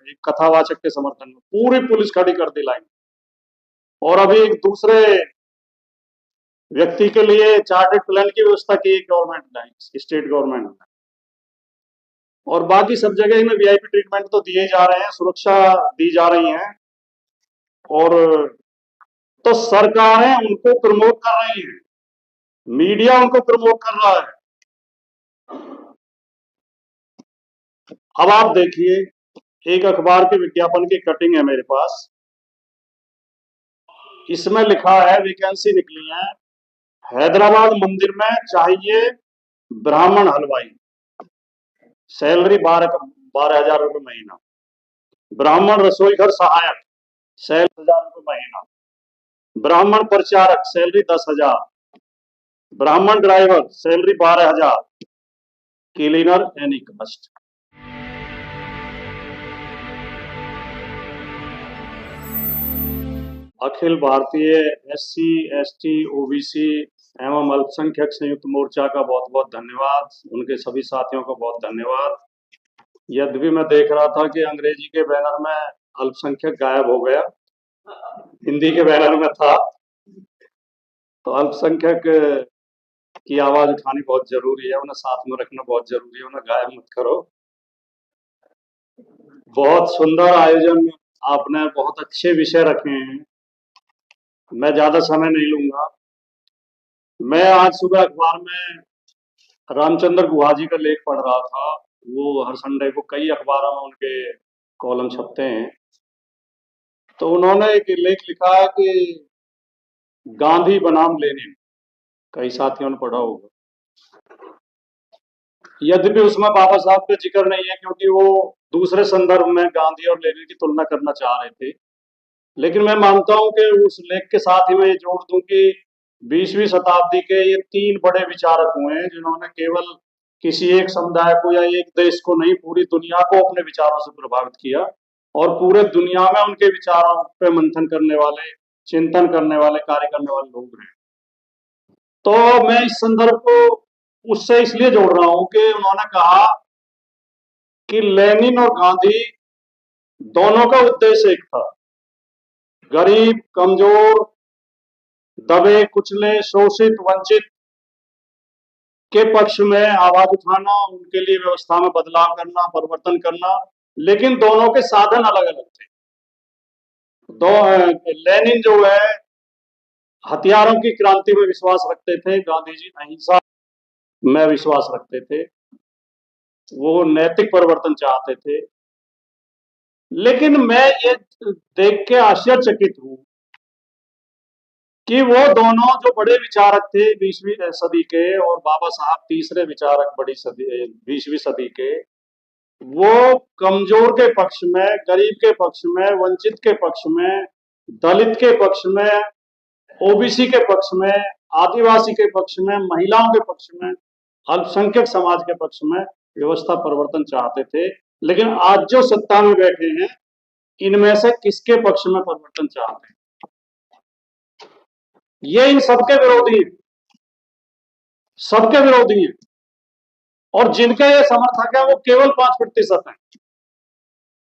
एक कथावाचक के समर्थन में पूरी पुलिस खड़ी कर दी लाइन। और अभी एक दूसरे व्यक्ति के लिए चार्टर्ड प्लेन की व्यवस्था की गवर्नमेंट ने, स्टेट गवर्नमेंट ने। और बाकी सब जगह में वीआईपी ट्रीटमेंट तो दिए जा रहे हैं, सुरक्षा दी जा रही है, और तो सरकारें उनको प्रमोट कर रही हैं, मीडिया उनको प्रमोट कर रहा है। अब आप देखिए, एक अखबार के विज्ञापन की कटिंग है मेरे पास, इसमें लिखा है, वैकेंसी निकली है, हैदराबाद मंदिर में चाहिए ब्राह्मण हलवाई, सैलरी 12,000 रुपये महीना। ब्राह्मण रसोई घर सहायक, सैलरी 1,000 रुपये महीना। ब्राह्मण प्रचारक, सैलरी 10,000। ब्राह्मण driver, salary 12,000। Cleaner any caste. अखिल भारतीय SC ST OBC एवं अल्पसंख्यक संयुक्त मोर्चा का बहुत बहुत धन्यवाद, उनके सभी साथियों को बहुत धन्यवाद। यद्यपि मैं देख रहा था कि अंग्रेजी के बैनर में अल्पसंख्यक गायब हो गया, हिंदी के बैनर में था, तो अल्पसंख्यक की आवाज उठानी बहुत जरूरी है, उन्हें साथ में रखना बहुत जरूरी है, उन्हें गायब मत करो। बहुत सुंदर आयोजन, आपने बहुत अच्छे विषय रखे हैं, मैं ज्यादा समय नहीं लूंगा। मैं आज सुबह अखबार में रामचंद्र गुहा जी का लेख पढ़ रहा था, वो हर संडे को कई अखबारों में उनके कॉलम छपते हैं, तो उन्होंने एक लेख लिखा है कि गांधी बनाम लेनिन, कई साथियों ने पढ़ा होगा। यद्यपि उसमें बाबा साहब का जिक्र नहीं है, क्योंकि वो दूसरे संदर्भ में गांधी और लेनिन की तुलना करना चाह रहे थे, लेकिन मैं मानता हूं कि उस लेख के साथ ही मैं ये जोड़ दूं कि 20वीं शताब्दी के ये 3 बड़े विचारक हुए हैं, जिन्होंने केवल किसी एक समुदाय को या एक देश को नहीं, पूरी दुनिया को अपने विचारों से प्रभावित किया, और पूरे दुनिया में उनके विचारों पे मंथन करने वाले, चिंतन करने वाले, कार्य करने वाले लोग हैं। तो मैं इस संदर्भ को उससे इसलिए जोड़ रहा हूं कि उन्होंने कहा कि लेनिन और गांधी दोनों का उद्देश्य एक था, गरीब, कमजोर, दबे कुचले, शोषित, वंचित के पक्ष में आवाज उठाना, उनके लिए व्यवस्था में बदलाव करना, परिवर्तन करना, लेकिन दोनों के साधन अलग अलग थे। लेनिन जो है हथियारों की क्रांति में विश्वास रखते थे, गांधी जी अहिंसा में विश्वास रखते थे, वो नैतिक परिवर्तन चाहते थे। लेकिन मैं ये देख के आश्चर्यचकित हूं कि वो दोनों जो बड़े विचारक थे 20वीं सदी के, और बाबा साहब तीसरे विचारक बड़ी सदी 20वीं सदी के, वो कमजोर के पक्ष में, गरीब के पक्ष में, वंचित के पक्ष में, दलित के पक्ष में, OBC के पक्ष में, आदिवासी के पक्ष में, महिलाओं के पक्ष में, अल्पसंख्यक समाज के पक्ष में व्यवस्था परिवर्तन चाहते थे। लेकिन आज जो सत्ता में बैठे हैं, इनमें से किसके पक्ष में परिवर्तन चाहते हैं? ये इन सबके विरोधी हैं, सबके विरोधी हैं, और जिनके ये समर्थक है वो केवल 5% हैं,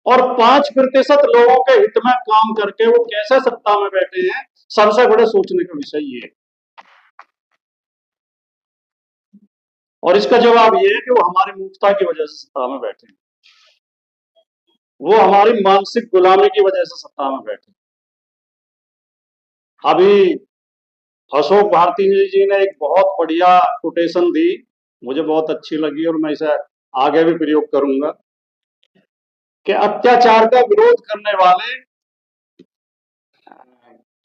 और 5% लोगों के हित में काम करके वो कैसे सत्ता में बैठे हैं, सबसे बड़े सोचने का विषय ये है। और इसका जवाब ये है कि वो हमारी मूर्खता की वजह से सत्ता में बैठे हैं, वो हमारी मानसिक गुलामी की वजह से सत्ता में बैठे। अभी अशोक भारती जी ने एक बहुत बढ़िया कोटेशन दी, मुझे बहुत अच्छी लगी, और मैं इसे आगे भी प्रयोग करूंगा, कि अत्याचार का विरोध करने वाले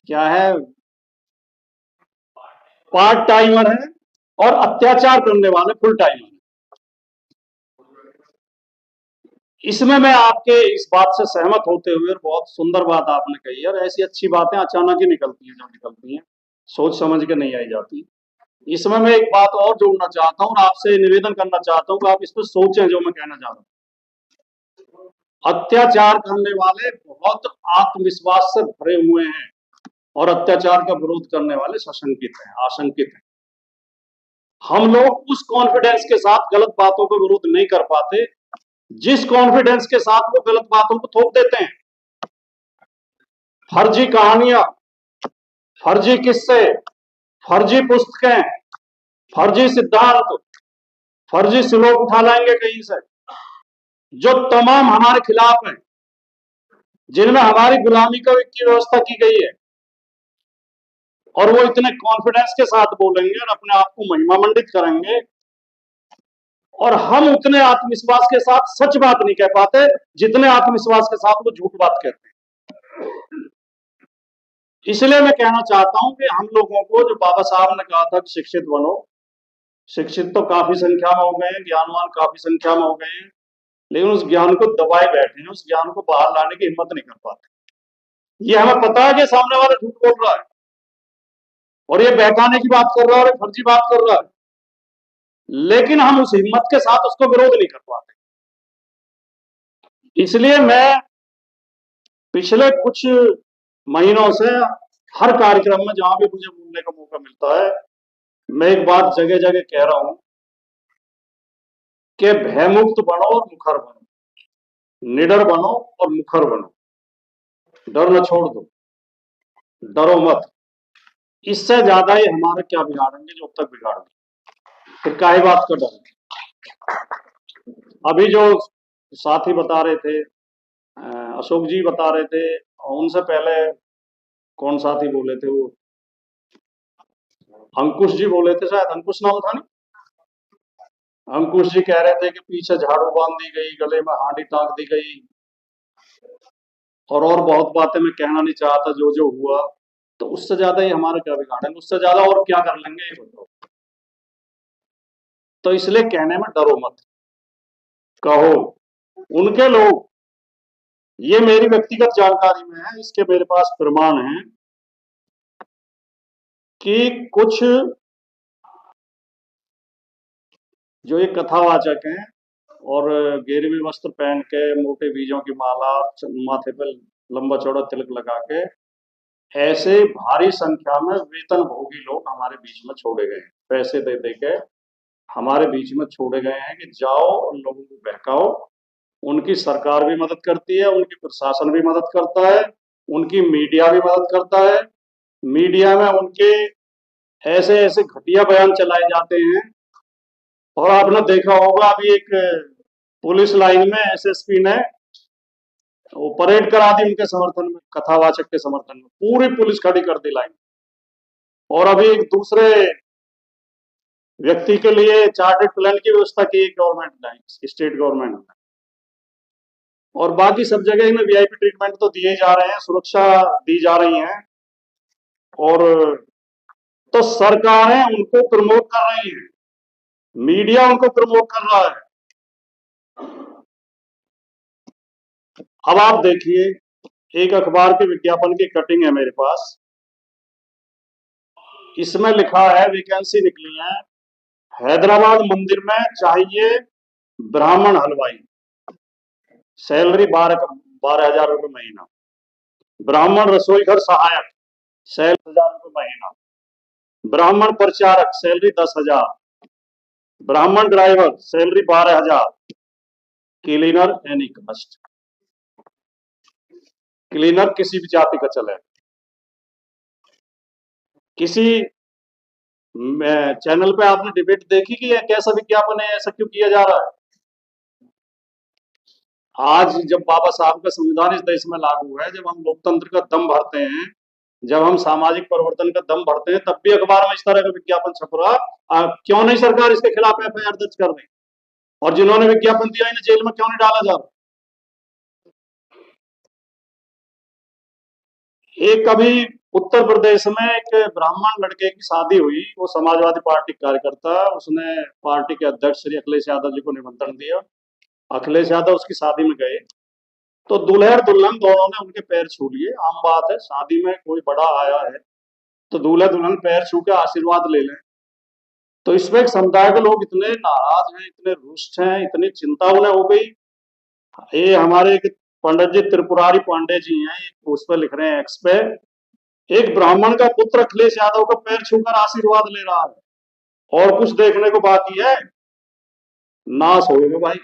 क्या है, पार्ट टाइमर है, और अत्याचार करने वाले फुल टाइमर है। इसमें मैं आपके इस बात से सहमत होते हुए, और बहुत सुंदर बात आपने कही, और ऐसी अच्छी बातें अचानक ही निकलती हैं, जो निकलती हैं सोच समझ के नहीं आई जाती। इसमें मैं एक बात और जोड़ना चाहता हूं, और आपसे निवेदन करना चाहता हूं कि आप इस पर सोचें जो मैं कहना चाह रहा हूं। अत्याचार करने वाले बहुत आत्मविश्वास से भरे हुए हैं, और अत्याचार का विरोध करने वाले सशंकित हैं, आशंकित हैं। हम लोग उस कॉन्फिडेंस के साथ गलत बातों का विरोध नहीं कर पाते, जिस कॉन्फिडेंस के साथ वो गलत बातों को थोप देते हैं, फर्जी कहानियां, फर्जी किस्से, फर्जी पुस्तकें, फर्जी सिद्धांत, फर्जी श्लोक उठा लाएंगे कहीं से, जो तमाम हमारे खिलाफ हैं, जिनमें हमारी गुलामी की व्यवस्था की गई है, और वो इतने कॉन्फिडेंस के साथ बोलेंगे और अपने आप को महिमा मंडित करेंगे, और हम उतने आत्मविश्वास के साथ सच बात नहीं कह पाते जितने आत्मविश्वास के साथ वो झूठ बात कहते हैं। इसलिए मैं कहना चाहता हूं कि हम लोगों को, जो बाबा साहब ने कहा था कि शिक्षित बनो, शिक्षित तो काफी संख्या में हो गए हैं, ज्ञानवान काफी संख्या में हो गए हैं, लेकिन उस ज्ञान को दबाए बैठे हैं, उस ज्ञान को बाहर लाने की हिम्मत नहीं कर पाते। ये हमें पता है कि सामने वाला झूठ बोल रहा है और ये बहकाने की बात कर रहा है और फर्जी बात कर रहा है, लेकिन हम उस हिम्मत के साथ उसको विरोध नहीं कर पाते। इसलिए मैं पिछले कुछ महीनों से हर कार्यक्रम में जहां भी मुझे बोलने का मौका मिलता है, मैं एक बात जगह जगह कह रहा हूं कि भयमुक्त बनो और मुखर बनो, निडर बनो और मुखर बनो, डर न छोड़ दो, डरो मत। इससे ज्यादा ही हमारा क्या बिगाड़ेंगे जो अब तक बिगाड़ेंगे, फिर काहे बात का डर। अभी जो साथी बता रहे थे, अशोक जी बता रहे थे, उनसे पहले कौन साथी बोले थे, वो अंकुश जी बोले थे, शायद अंकुश नाम था, नहीं, अंकुश जी कह रहे थे कि पीछे झाड़ू बांध दी गई, गले में हांडी टांग दी गई, और बहुत बातें मैं कहना नहीं चाहता जो जो हुआ। तो उससे ज्यादा ही हमारा क्या बिगाड़ेंगे, उससे ज्यादा और क्या कर लेंगे ये बताओ। तो इसलिए कहने में डरो मत, कहो। उनके लोग, ये मेरी व्यक्तिगत जानकारी में है, इसके मेरे पास प्रमाण हैं कि कुछ जो ये कथावाचक हैं और गेरुए वस्त्र पहन के, मोटे बीजों की माला, माथे पर लंबा चौड़ा तिलक लगा के, ऐसे भारी संख्या में वेतन भोगी लोग हमारे बीच में छोड़े गए हैं, पैसे दे दे के हमारे बीच में छोड़े गए हैं कि जाओ लोगों को बहकाओ। उनकी सरकार भी मदद करती है, उनकी प्रशासन भी मदद करता है, उनकी मीडिया भी मदद करता है। मीडिया में उनके ऐसे ऐसे घटिया बयान चलाए जाते हैं, और आपने देखा होगा अभी एक पुलिस लाइन में एसएसपी ने वो परेड करा दी उनके समर्थन में, कथावाचक के समर्थन में, पूरी पुलिस खड़ी कर दी लाइन। और अभी एक दूसरे व्यक्ति के लिए चार्टेड प्लेन की व्यवस्था की गवर्नमेंट ने, स्टेट गवर्नमेंट ने, और बाकी सब जगह इन्हें वीआईपी ट्रीटमेंट तो दिए जा रहे हैं, सुरक्षा दी जा रही है, और तो सरकारें उनको प्रमोट कर रही है, मीडिया उनको प्रमोट कर रहा है। अब आप देखिए, एक अखबार के विज्ञापन की कटिंग है मेरे पास, इसमें लिखा है, वैकेंसी निकली है, हैदराबाद मंदिर में चाहिए ब्राह्मण हलवाई, सैलरी 12,000 रुपये महीना। ब्राह्मण रसोई घर सहायक, सैलरी 1,000 रुपये महीना। ब्राह्मण प्रचारक, सैलरी 10,000। ब्राह्मण driver, salary 12,000। Cleaner any cast, cleaner किसी भी जाति का चले। किसी चैनल पे आपने डिबेट देखी कि कैसा विज्ञापन है, ऐसा क्यों किया जा रहा है? आज जब बाबा साहब का संविधान इस देश में लागू है, जब हम लोकतंत्र का दम भरते हैं, जब हम सामाजिक परिवर्तन का दम भरते हैं, तब भी अखबार में इस तरह का विज्ञापन छप रहा, क्यों नहीं सरकार इसके खिलाफ एफआईआर दर्ज कर रही, और जिन्होंने विज्ञापन दिया इन्हें जेल में क्यों नहीं डाला जा रहा? एक कभी उत्तर प्रदेश में एक ब्राह्मण लड़के की शादी हुई, वो समाजवादी पार्टी कार्यकर्ता, उसने पार्टी के अध्यक्ष श्री अखिलेश यादव जी को निमंत्रण दिया। अखिलेश यादव उसकी शादी में गए, तो दूल्हे और दुल्हन दोनों ने उनके पैर छू लिए। आम बात है, शादी में कोई बड़ा आया है तो दूल्हा दुल्हन पैर छू के आशीर्वाद ले लें। तो इसमें एक समुदाय के लोग इतने नाराज हैं, इतने रुष्ट हैं, इतनी चिंता उन्हें हो गई। ये हमारे एक पंडित जी त्रिपुरारी पांडे जी हैं, उस पर लिख रहे हैं एक्स पे, एक ब्राह्मण का पुत्र अखिलेश यादव का पैर छूकर आशीर्वाद ले रहा है, और कुछ देखने को बाकी है, नाश हो गए भाई।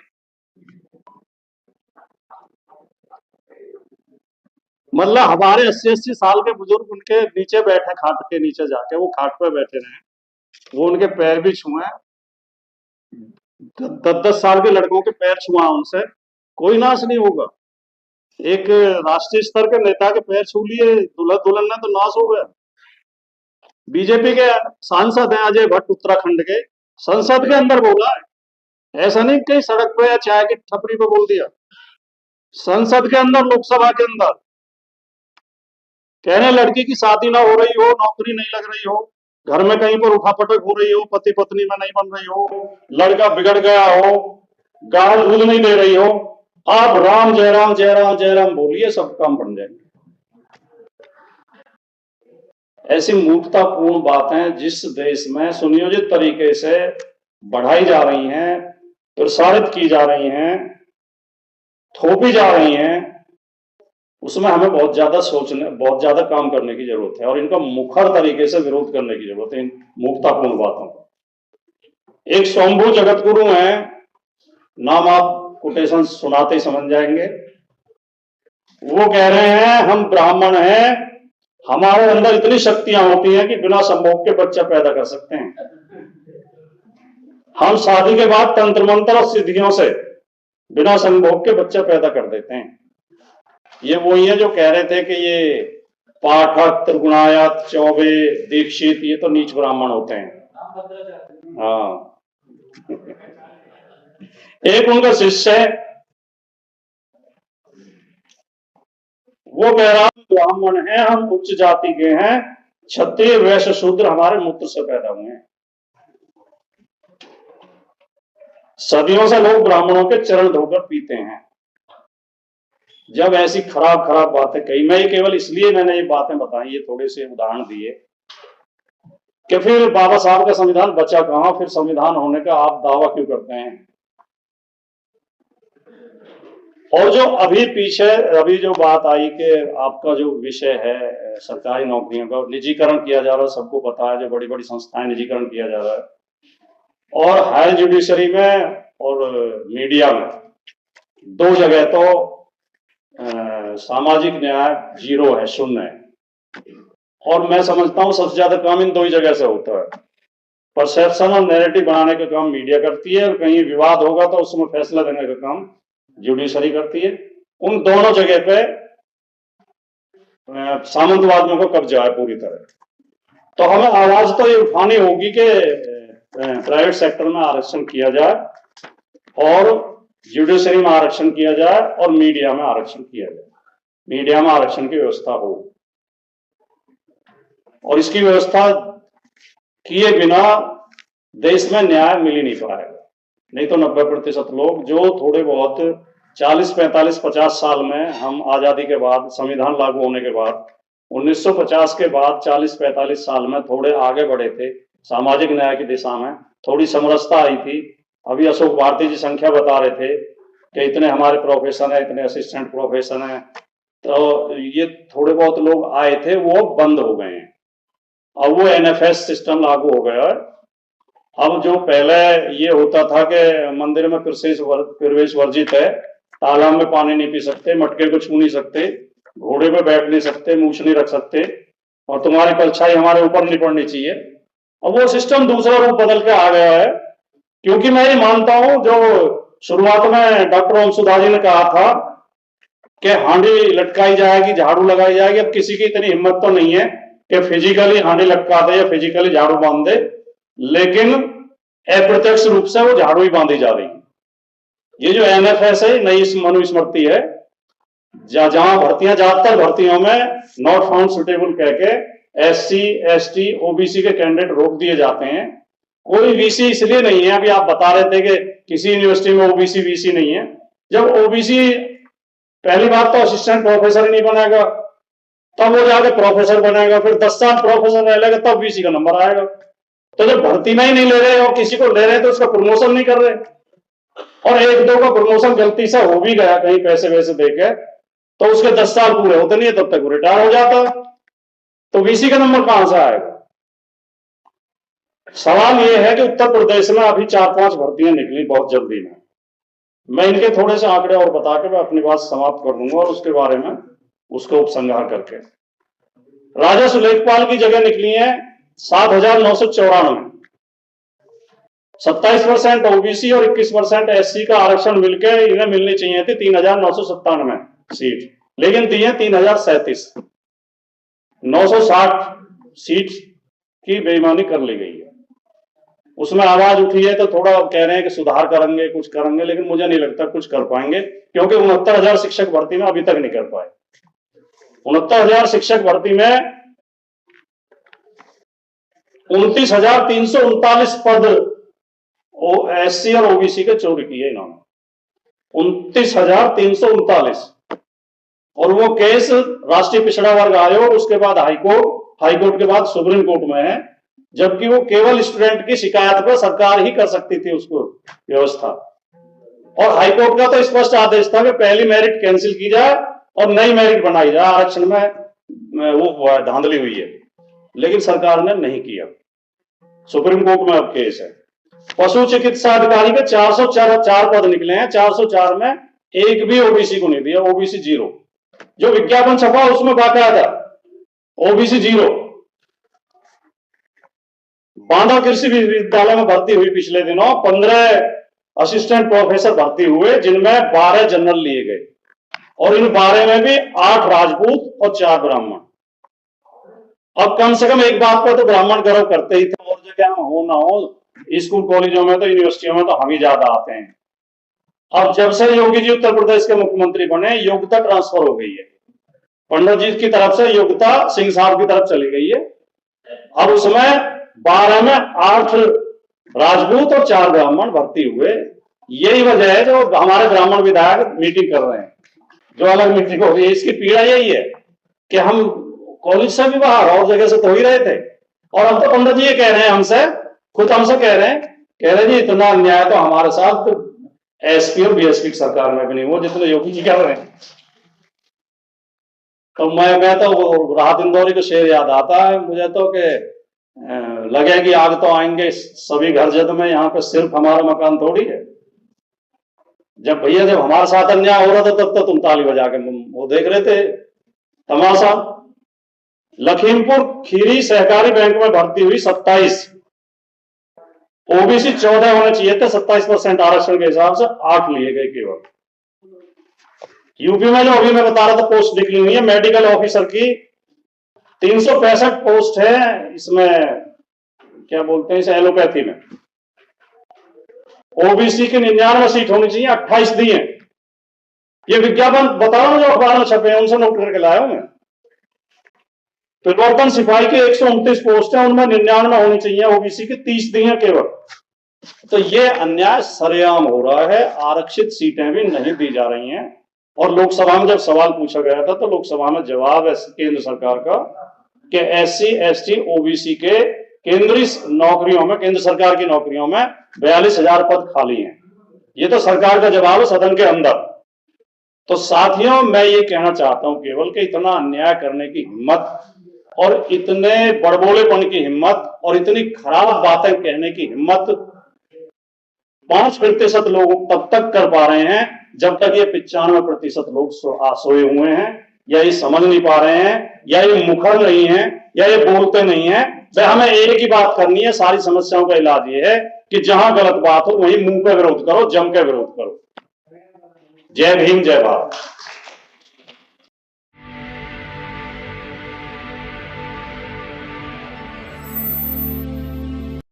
मतलब हमारे 80-80 साल के बुजुर्ग उनके नीचे बैठे, खाट के नीचे जाके, वो खाट पे बैठे रहे, वो उनके पैर भी छुए, 10-10 साल के लड़कों के पैर छुआ उनसे, कोई नाश नहीं होगा। एक राष्ट्रीय स्तर के नेता के पैर छू लिए दुल्हन दुल्हन ने तो नाश हो गया। बीजेपी के सांसद हैं अजय भट्ट उत्तराखंड के, संसद के अंदर बोला है, ऐसा नहीं कहीं सड़क पे या चाय की ठपरी पे बोल दिया, संसद के अंदर, लोकसभा के अंदर। कह रहे लड़की की शादी ना हो रही हो, नौकरी नहीं लग रही हो, घर में कहीं पर उठापटक हो रही हो, पति पत्नी में नहीं बन रही हो, लड़का बिगड़ गया हो, गाल दूध नहीं दे रही हो, आप राम जय राम जय राम जय राम बोलिए, सब काम बन जाएंगे। ऐसी मूर्खतापूर्ण बातें जिस देश में सुनियोजित तरीके से बढ़ाई जा रही हैं, प्रसारित की जा रही हैं, थोपी जा रही हैं, उसमें हमें बहुत ज्यादा सोचने, बहुत ज्यादा काम करने की जरूरत है और इनका मुखर तरीके से विरोध करने की जरूरत है, इन मूर्खतापूर्ण बातों का। एक स्वयंभू जगत गुरु हैं, नाम आप कोटेशन सुनाते ही समझ जाएंगे। वो कह रहे हैं हम ब्राह्मण हैं, हमारे अंदर इतनी शक्तियां होती हैं कि बिना संभोग के बच्चा पैदा कर सकते हैं। हम शादी के बाद तंत्र मंत्र और सिद्धियों से बिना संभोग के बच्चा पैदा कर देते हैं। ये वही है जो कह रहे थे कि ये पाठक, त्रिगुणायत, चौबे, दीक्षित, ये तो नीच ब्राह्मण होते हैं। हाँ। एक उनका शिष्य है, वो कह रहा ब्राह्मण है, हम उच्च जाति के हैं, क्षत्रिय वैश्य शूद्र हमारे मूत्र से पैदा हुए हैं। सदियों से लोग ब्राह्मणों के चरण धोकर पीते हैं। जब ऐसी खराब खराब बातें कही, मैं ये केवल इसलिए मैंने ये बातें बताई, ये थोड़े से उदाहरण दिए कि फिर बाबा साहब का संविधान बचा कहां, फिर संविधान होने का आप दावा क्यों करते हैं। और जो अभी पीछे अभी जो बात आई कि आपका जो विषय है सरकारी नौकरियों का निजीकरण किया जा रहा है, सबको पता है, जो बड़ी बड़ी संस्थाएं निजीकरण किया जा रहा है, और हायर जुडिशरी में और मीडिया में दो जगह तो सामाजिक न्याय जीरो है, शून्य है। और मैं समझता हूं सबसे ज्यादा काम इन दो ही जगह से होता है। परसेप्शन और नैरेटिव बनाने का काम मीडिया करती है, और कहीं विवाद होगा तो उसमें फैसला देने का काम जुडिशरी करती है। उन दोनों जगह पे सामंतवादियों को कब्जा है पूरी तरह। तो हमें आवाज तो ये उठानी होगी कि प्राइवेट सेक्टर में आरक्षण किया जाए, और जुडिशरी में आरक्षण किया जाए, और मीडिया में आरक्षण किया जाए। मीडिया में आरक्षण की व्यवस्था हो, और इसकी व्यवस्था किए बिना देश में न्याय मिल ही नहीं पाएगा। नहीं तो 90% लोग जो थोड़े बहुत 40, 45, 50 साल में, हम आजादी के बाद, संविधान लागू होने के बाद 1950 के बाद 40-45 साल में थोड़े आगे बढ़े थे सामाजिक न्याय की दिशा में, थोड़ी समरसता आई थी। अभी अशोक भारती जी संख्या बता रहे थे कि इतने हमारे प्रोफेसर हैं, इतने असिस्टेंट प्रोफेसर हैं, तो ये थोड़े बहुत लोग आए थे, वो बंद हो गए हैं। अब वो NFS सिस्टम लागू हो गया है। अब जो पहले ये होता था कि मंदिर में प्रवेश वर्जित है, तालाब में पानी नहीं पी सकते, मटके को छू नहीं सकते, घोड़े पे बैठ नहीं सकते, मूछ नहीं रख सकते, और तुम्हारी परछाई हमारे ऊपर नहीं पड़नी चाहिए। अब वो सिस्टम दूसरा रूप बदल के आ गया है। क्योंकि मैं ये मानता हूं, जो शुरुआत में डॉक्टर ओम सुधा जी ने कहा था कि हांडी लटकाई जाएगी, झाड़ू लगाई जाएगी, अब किसी की इतनी हिम्मत तो नहीं है कि फिजिकली हांडी लटका दे या फिजिकली झाड़ू बांध दे, लेकिन अप्रत्यक्ष रूप से वो झाड़ू ही बांधी जा रही है। ये जो NFS है, नई मनुस्मृति है, जहां भर्तियां, ज्यादातर भर्तियों में नॉट फाउंड सुटेबल कह के SC, ST, OBC के कैंडिडेट रोक दिए जाते हैं। कोई VC इसलिए नहीं है, अभी आप बता रहे थे कि किसी यूनिवर्सिटी में OBC VC नहीं है। जब OBC, पहली बात तो असिस्टेंट प्रोफेसर ही नहीं बनेगा, तब वो जाके प्रोफेसर बनेगा, फिर 10 साल प्रोफेसर रह लेगा, तब VC का नंबर आएगा। तो जब भर्ती में ही नहीं ले रहे और किसी को ले रहे तो उसका प्रमोशन नहीं कर रहे, और एक दो का प्रमोशन गलती से हो भी गया कहीं पैसे वैसे देके, तो उसके 10 साल पूरे होते नहीं है, तब तक वो रिटायर हो जाता, तो VC का नंबर कहां से आएगा। सवाल यह है कि उत्तर प्रदेश में अभी 4-5 भर्तियां निकली बहुत जल्दी में। मैं इनके थोड़े से आंकड़े और बता के मैं अपनी बात समाप्त कर दूंगा, और उसके बारे में उसको उपसंहार करके। राजस्व लेखपाल की जगह निकली है 7,994। 27% ओबीसी और 21% एससी का आरक्षण मिलकर इन्हें मिलनी चाहिए थी 3,997 सीट, लेकिन दी है 3,037। 960 सीट की बेईमानी कर ली गई है। उसमें आवाज उठी है तो थोड़ा कह रहे हैं कि सुधार करेंगे, कुछ करेंगे, लेकिन मुझे नहीं लगता कुछ कर पाएंगे, क्योंकि 69,000 शिक्षक भर्ती में अभी तक नहीं कर पाए। 69,000 शिक्षक भर्ती में 29,339 पद एससी और ओबीसी के चोरी किए इन्होंने। 29,339, और वो केस राष्ट्रीय पिछड़ा वर्ग आयोग, उसके बाद हाईकोर्ट के बाद सुप्रीम कोर्ट में है, जबकि वो केवल स्टूडेंट की शिकायत पर सरकार ही कर सकती थी उसको व्यवस्था। और हाईकोर्ट का तो स्पष्ट आदेश था कि पहली मेरिट कैंसिल की जाए और नई मेरिट बनाई जाए। आरक्षण में वो धांधली हुई है, लेकिन सरकार ने नहीं किया। सुप्रीम कोर्ट में अब केस है। पशु चिकित्सा अधिकारी के 404 पद निकले हैं। 404 में एक भी ओबीसी को नहीं दिया, ओबीसी 0। जो विज्ञापन छपा उसमें बाकायदा ओबीसी 0। बांदा कृषि विश्वविद्यालय में भर्ती हुई पिछले दिनों 15 असिस्टेंट प्रोफेसर भर्ती हुए, जिनमें 12 जनरल लिए गए, और इन 12 में भी 8 राजपूत और 4 ब्राह्मण। अब कम से कम एक बात पर तो ब्राह्मण गर्व करते ही थे, और जगह हो ना हो, स्कूल कॉलेजों में तो यूनिवर्सिटियों में तो हम ही ज्यादा आते हैं। अब जब से योगी जी उत्तर प्रदेश के मुख्यमंत्री बने, योग्यता ट्रांसफर हो गई है। पंडित जी की तरफ से योग्यता सिंह साहब की तरफ चली गई है। अब उसमें 12 में 8 राजपूत और 4 ब्राह्मण भर्ती हुए। यही वजह है जो हमारे ब्राह्मण विधायक मीटिंग कर रहे हैं, जो अलग मीटिंग हो रही है। इसकी पीड़ा यही है कि हम कॉलेज से भी बाहर और जगह से तो ही रहे थे, और अब तो पंडित जी ये कह रहे हैं हमसे, खुद हमसे कह रहे हैं जी इतना अन्याय तो हमारे साथ एसपी और बीएसपी की सरकार में भी नहीं हुआ जितने योगी जी कर रहे हैं। तो मैं तो राहत इंदौरी का शेर याद आता है मुझे तो, कि लगेगी आग तो आएंगे सभी घर जद में, यहाँ पे सिर्फ हमारा मकान थोड़ी है। जब भैया जब हमारे साथ अन्याय हो रहा था तब तो तुम ताली बजा के वो देख रहे थे तमाशा। लखीमपुर खीरी सहकारी बैंक में भर्ती हुई 27, ओबीसी 14 होने चाहिए थे। 27% आरक्षण के हिसाब से 8 लिए गए केवल। यूपी में जो अभी मैं बता रहा था पोस्ट निकली हुई है मेडिकल ऑफिसर की, 365 पोस्ट है। इसमें क्या बोलते हैं, इसे एलोपैथी में। ओबीसी की 99 सीट होनी चाहिए, 28 दी है। ये विज्ञापन बता रहा हूं जो अखबार में छपे हैं, उनसे नोट करके लाया हूं मैं। परिवर्तन सिपाही की 129 पोस्ट है, उनमें 99 होनी चाहिए, ओबीसी की 30 दी है केवल। तो ये अन्याय सरेआम हो रहा है। आरक्षित सीटें भी नहीं दी जा रही हैं। और लोकसभा में जब सवाल पूछा गया था तो लोकसभा में जवाब है केंद्र सरकार का कि एससी एसटी ओबीसी के केंद्रीय नौकरियों में, केंद्र सरकार की नौकरियों में 42,000 पद खाली हैं। ये तो सरकार का जवाब है सदन के अंदर। तो साथियों, मैं ये कहना चाहता हूं केवल कि इतना अन्याय करने की हिम्मत और इतने बड़बोलेपन की हिम्मत और इतनी खराब बातें कहने की हिम्मत 5% लोग तब तक कर पा रहे हैं जब तक ये 95% लोग सोए हुए हैं, या ये समझ नहीं पा रहे हैं, या ये मुखर नहीं है, या ये बोलते नहीं है। भाई हमें एक ही बात करनी है, सारी समस्याओं का इलाज ये है कि जहां गलत बात हो वहीं मुंह पे विरोध करो, जम के विरोध करो। जय भीम, जय भारत।